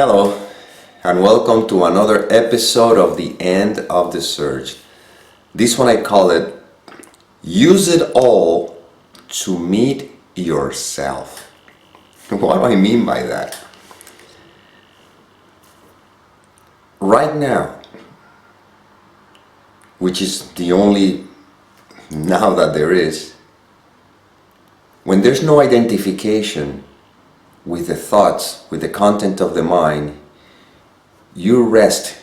Hello, and welcome to another episode of The End of the Search. This one I call it, Use It All to Meet Yourself. What do I mean by that? Right now, which is the only now that there is, when there's no identification with the thoughts, with the content of the mind, you rest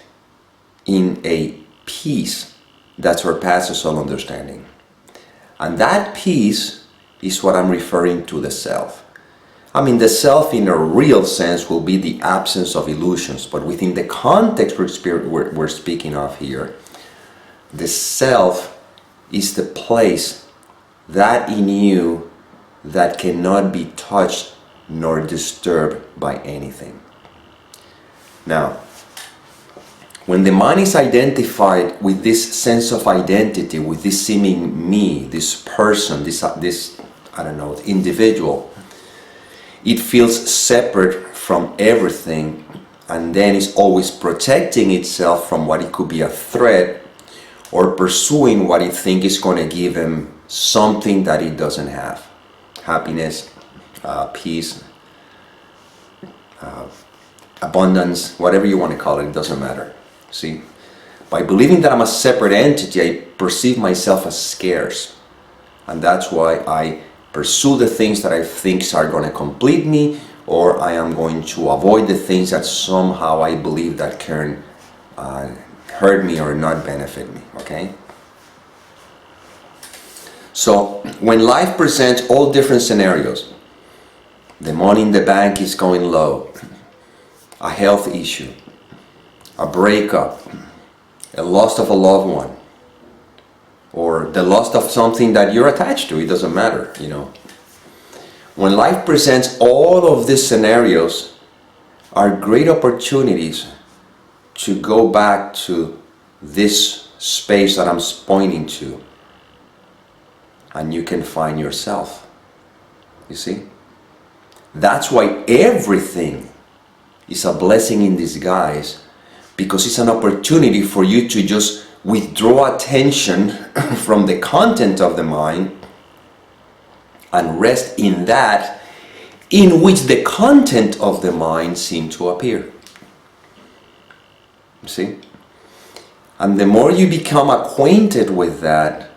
in a peace that surpasses all understanding. And that peace is what I'm referring to the self. I mean, the self in a real sense will be the absence of illusions, but within the context we're speaking of here, the self is the place that in you that cannot be touched nor disturbed by anything. Now, when the mind is identified with this sense of identity, with this seeming me, this person, this I don't know, individual, it feels separate from everything, and then is always protecting itself from what it could be a threat, or pursuing what it thinks is going to give him something that it doesn't have. Happiness, peace, abundance, whatever you want to call it doesn't matter. See, by believing that I'm a separate entity, I perceive myself as scarce, and that's why I pursue the things that I think are going to complete me, or I am going to avoid the things that somehow I believe that can hurt me or not benefit me. Okay? So when life presents all different scenarios, the money in the bank is going low, a health issue, a breakup, a loss of a loved one, or the loss of something that you're attached to, it doesn't matter, you know. When life presents all of these scenarios, are great opportunities to go back to this space that I'm pointing to, and you can find yourself. You see? That's why everything is a blessing in disguise, because it's an opportunity for you to just withdraw attention from the content of the mind and rest in that in which the content of the mind seems to appear. You see? And the more you become acquainted with that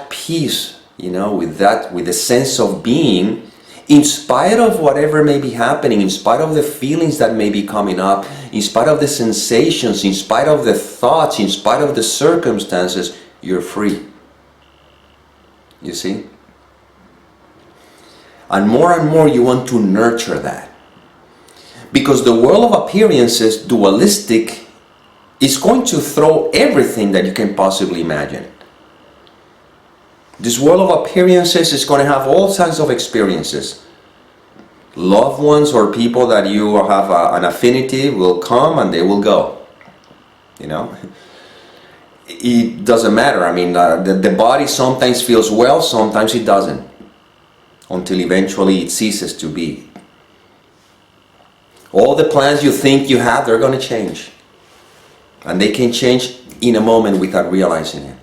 peace, you know, with the sense of being, in spite of whatever may be happening, in spite of the feelings that may be coming up, in spite of the sensations, in spite of the thoughts, in spite of the circumstances, you're free. You see? And more you want to nurture that. Because the world of appearances, dualistic, is going to throw everything that you can possibly imagine. This world of appearances is going to have all kinds of experiences. Loved ones or people that you have an affinity will come and they will go. You know? It doesn't matter. I mean, the body sometimes feels well, sometimes it doesn't. Until eventually it ceases to be. All the plans you think you have, they're going to change. And they can change in a moment without realizing it.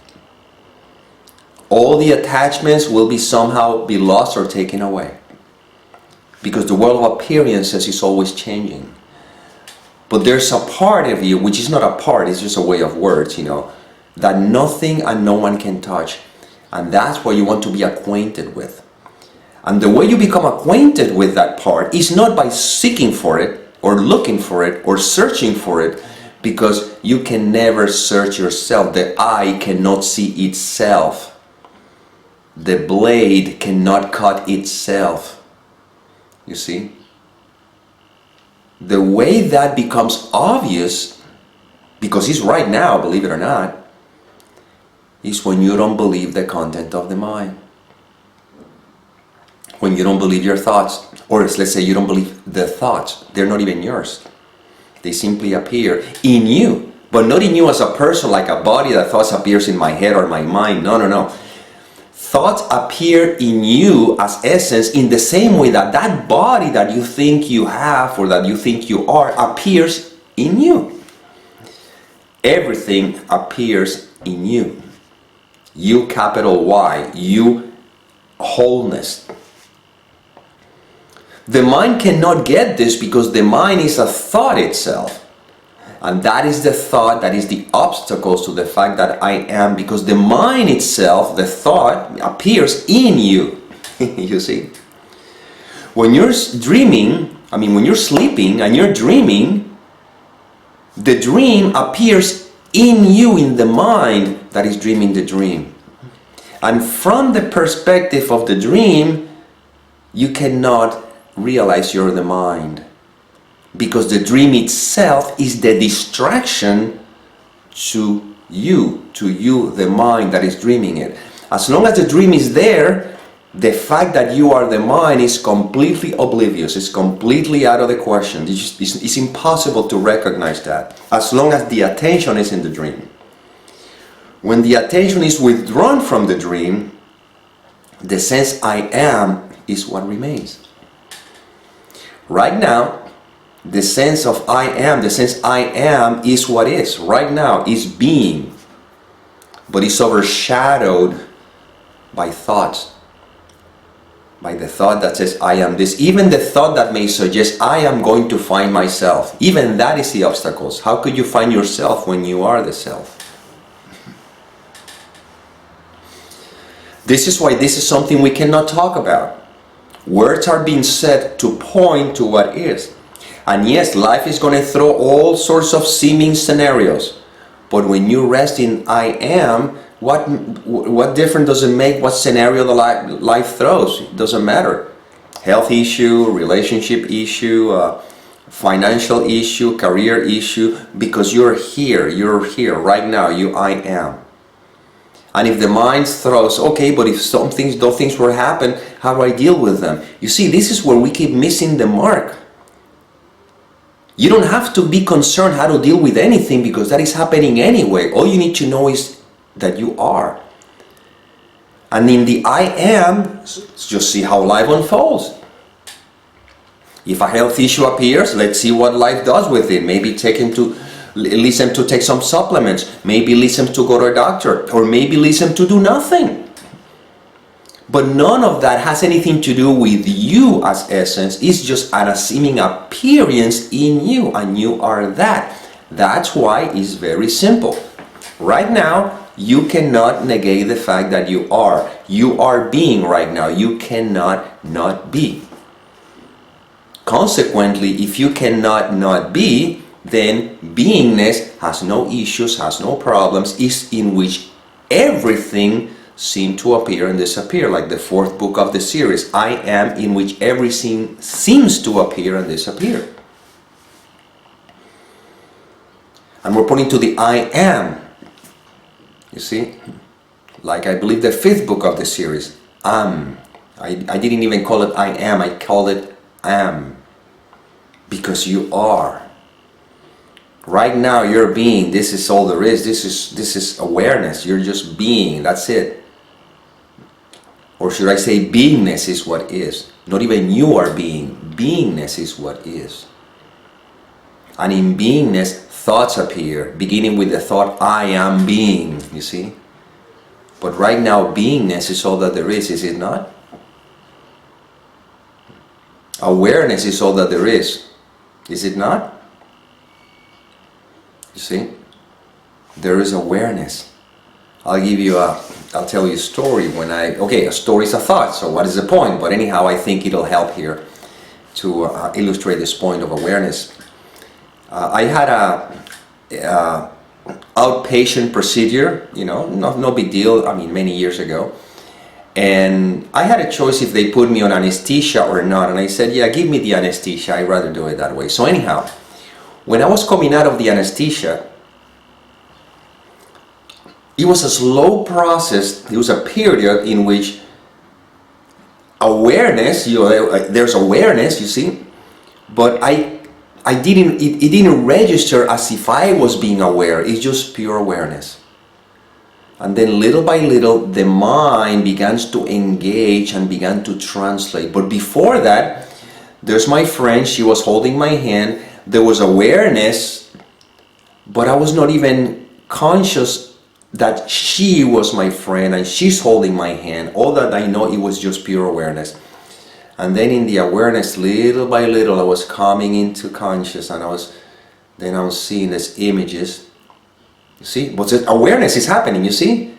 All the attachments will somehow be lost or taken away. Because the world of appearances is always changing. But there's a part of you, which is not a part, it's just a way of words, you know, that nothing and no one can touch. And that's what you want to be acquainted with. And the way you become acquainted with that part is not by seeking for it, or looking for it, or searching for it, because you can never search yourself. The eye cannot see itself. The blade cannot cut itself. You see? The way that becomes obvious, because it's right now, believe it or not, is when you don't believe the content of the mind. When you don't believe your thoughts, or let's say you don't believe the thoughts, they're not even yours. They simply appear in you, but not in you as a person, like a body that thoughts appears in my head or my mind. No. thoughts appear in you as essence in the same way that that body that you think you have or that you think you are appears in you. Everything appears in you. You, capital Y, you, wholeness. The mind cannot get this because the mind is a thought itself. And that is the thought, that is the obstacles to the fact that I am, because the mind itself, the thought, appears in you. You see? When you're dreaming, when you're sleeping and you're dreaming, the dream appears in you, in the mind that is dreaming the dream. And from the perspective of the dream, you cannot realize you're the mind. Because the dream itself is the distraction to you, the mind that is dreaming it. As long as the dream is there, the fact that you are the mind is completely oblivious. It's completely out of the question. It's impossible to recognize that as long as the attention is in the dream. When the attention is withdrawn from the dream, the sense I am is what remains. Right now, the sense of I am is what is. Right now is being. But it's overshadowed by thoughts. By the thought that says I am this. Even the thought that may suggest I am going to find myself. Even that is the obstacles. How could you find yourself when you are the self? This is why this is something we cannot talk about. Words are being said to point to what is. And yes, life is going to throw all sorts of seeming scenarios. But when you rest in I am, what difference does it make what scenario the life throws? It doesn't matter. Health issue, relationship issue, financial issue, career issue, because you're here right now, I am. And if the mind throws, okay, but if those things were happen, how do I deal with them? You see, this is where we keep missing the mark. You don't have to be concerned how to deal with anything because that is happening anyway. All you need to know is that you are. And in the I am, just see how life unfolds. If a health issue appears, let's see what life does with it. Maybe leads them to take some supplements. Maybe leads them to go to a doctor. Or maybe leads them to do nothing. But none of that has anything to do with you as essence. It's just an seeming appearance in you, and you are that. That's why it's very simple. Right now, you cannot negate the fact that you are. You are being right now. You cannot not be. Consequently, if you cannot not be, then beingness has no issues, has no problems, is in which everything seem to appear and disappear, like the fourth book of the series, I am, in which everything seems to appear and disappear. And we're pointing to the I am. You see? Like I believe the fifth book of the series, I didn't even call it I am, I called it am. Because you are. Right now you're being, this is all there is, this is awareness, you're just being, that's it. Or should I say beingness is what is. Not even you are being. Beingness is what is. And in beingness, thoughts appear, beginning with the thought, I am being, you see? But right now, beingness is all that there is it not? Awareness is all that there is it not? You see? There is awareness. I'll tell you a story a story is a thought, so what is the point? But anyhow, I think it'll help here to illustrate this point of awareness. I had a outpatient procedure, no big deal, many years ago. And I had a choice if they put me on anesthesia or not. And I said, yeah, give me the anesthesia, I'd rather do it that way. So anyhow, when I was coming out of the anesthesia, it was a slow process. It was a period in which awareness, there's awareness, you see, but it didn't register as if I was being aware. It's just pure awareness. And then little by little, the mind begins to engage and began to translate. But before that, there's my friend, she was holding my hand. There was awareness, but I was not even conscious that she was my friend and she's holding my hand. All that I know, it was just pure awareness. And then in the awareness, little by little, I was coming into conscious, and I was seeing these images. You see, but awareness is happening, you see?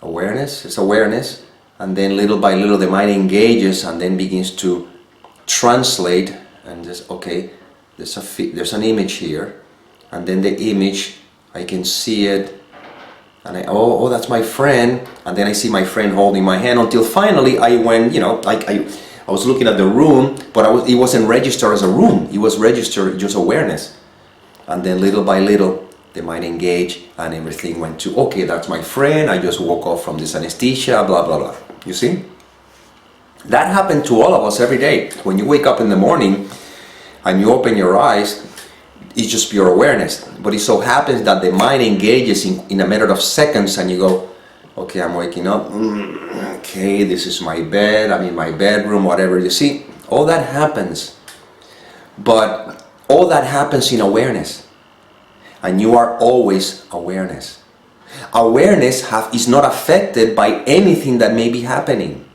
Awareness is awareness, and then little by little the mind engages and then begins to translate, and just, okay, there's an image here, and then the image, I can see it, and oh, that's my friend, and then I see my friend holding my hand, until finally I went, you know, like I was looking at the room, but it wasn't registered as a room, it was registered just awareness. And then little by little, the mind engaged and everything went to, okay, that's my friend, I just woke up from this anesthesia, blah, blah, blah. You see? That happened to all of us every day. When you wake up in the morning and you open your eyes, it's just pure awareness. But it so happens that the mind engages in a matter of seconds, and you go, okay, I'm waking up, okay, this is my bed, I'm in my bedroom, whatever. You see, all that happens. But all that happens in awareness. And you are always awareness. Awareness is not affected by anything that may be happening.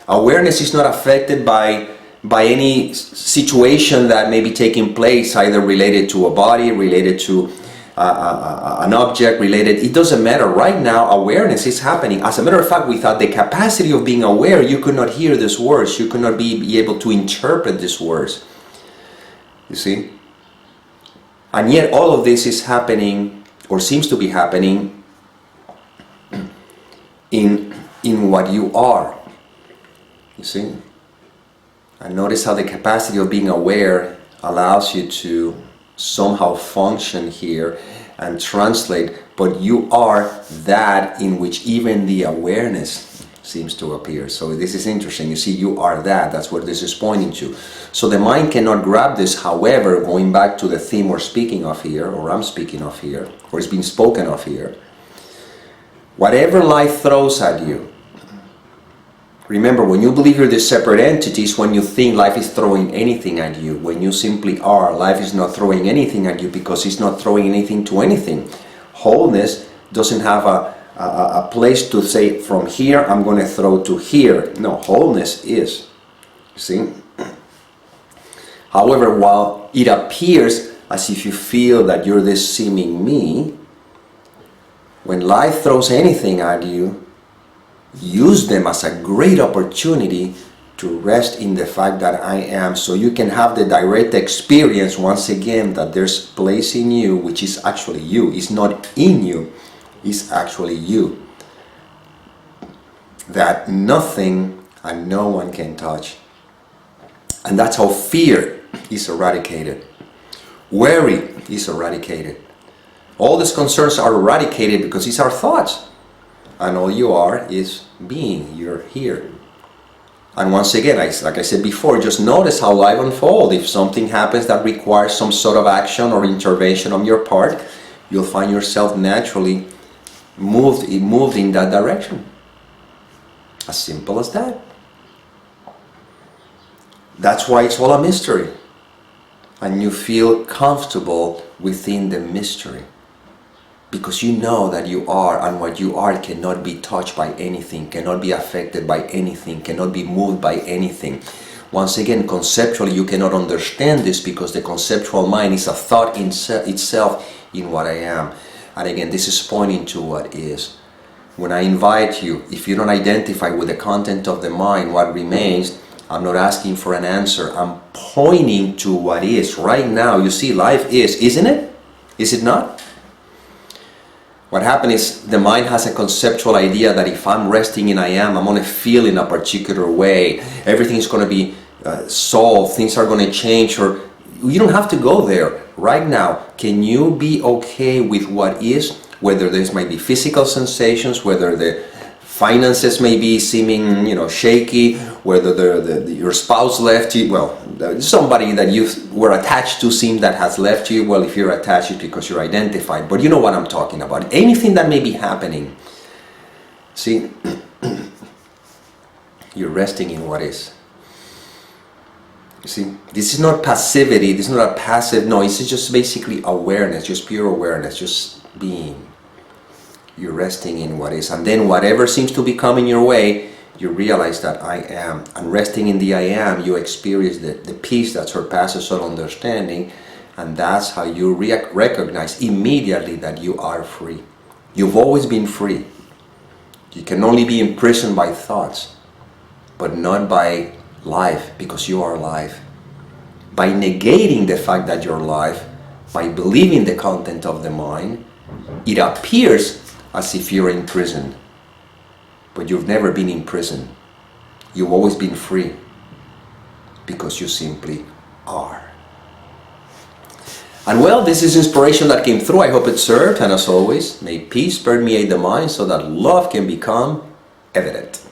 Awareness is not affected by any situation that may be taking place, either related to a body, related to an object, related. It doesn't matter. Right now, awareness is happening. As a matter of fact, without the capacity of being aware, you could not hear these words. You could not be able to interpret these words. You see? And yet all of this is happening, or seems to be happening, in what you are. You see? And notice how the capacity of being aware allows you to somehow function here and translate, but you are that in which even the awareness seems to appear. So this is interesting. You see, you are that. That's what this is pointing to. So the mind cannot grab this. However, going back to the theme we're speaking of here, or I'm speaking of here, or is being spoken of here, whatever life throws at you, remember, when you believe you're these separate entities, when you think life is throwing anything at you, when you simply are, life is not throwing anything at you, because it's not throwing anything to anything. Wholeness doesn't have a place to say, from here I'm going to throw to here. No, wholeness is. You see? However, while it appears as if you feel that you're this seeming me, when life throws anything at you, use them as a great opportunity to rest in the fact that I am, so you can have the direct experience once again that there's place in you which is actually you. It's not in you, it's actually you. That nothing and no one can touch. And that's how fear is eradicated. Worry is eradicated. All these concerns are eradicated because it's our thoughts. And all you are is being. You're here. And once again, like I said before, just notice how life unfolds. If something happens that requires some sort of action or intervention on your part, you'll find yourself naturally moved in that direction. As simple as that. That's why it's all a mystery. And you feel comfortable within the mystery. Because you know that you are, and what you are cannot be touched by anything, cannot be affected by anything, cannot be moved by anything. Once again, conceptually you cannot understand this because the conceptual mind is a thought in itself in what I am. And again, this is pointing to what is. When I invite you, if you don't identify with the content of the mind, what remains, I'm not asking for an answer. I'm pointing to what is. Right now, you see, life is, isn't it? Is it not? What happened is the mind has a conceptual idea that if I'm resting in I am, I'm going to feel in a particular way. Everything's going to be solved. Things are going to change. Or you don't have to go there. Right now, can you be okay with what is? Whether there might be physical sensations, whether the finances may be seeming, shaky, whether your spouse left you, well, somebody that you were attached to seems that has left you. Well, if you're attached, it's because you're identified. But you know what I'm talking about. Anything that may be happening, See, you're resting in what is. You see, this is not passivity, this is not a passive, no, it's just basically awareness, just pure awareness, just being. You're resting in what is, and then whatever seems to be coming your way, you realize that I am, and resting in the I am, you experience the peace that surpasses all understanding, and that's how you recognize immediately that you are free. You've always been free. You can only be imprisoned by thoughts, but not by life, because you are life. By negating the fact that you're life, by believing the content of the mind, it appears as if you're in prison. But you've never been in prison. You've always been free, because you simply are. And well, this is inspiration that came through. I hope it served, and as always, may peace permeate the mind so that love can become evident.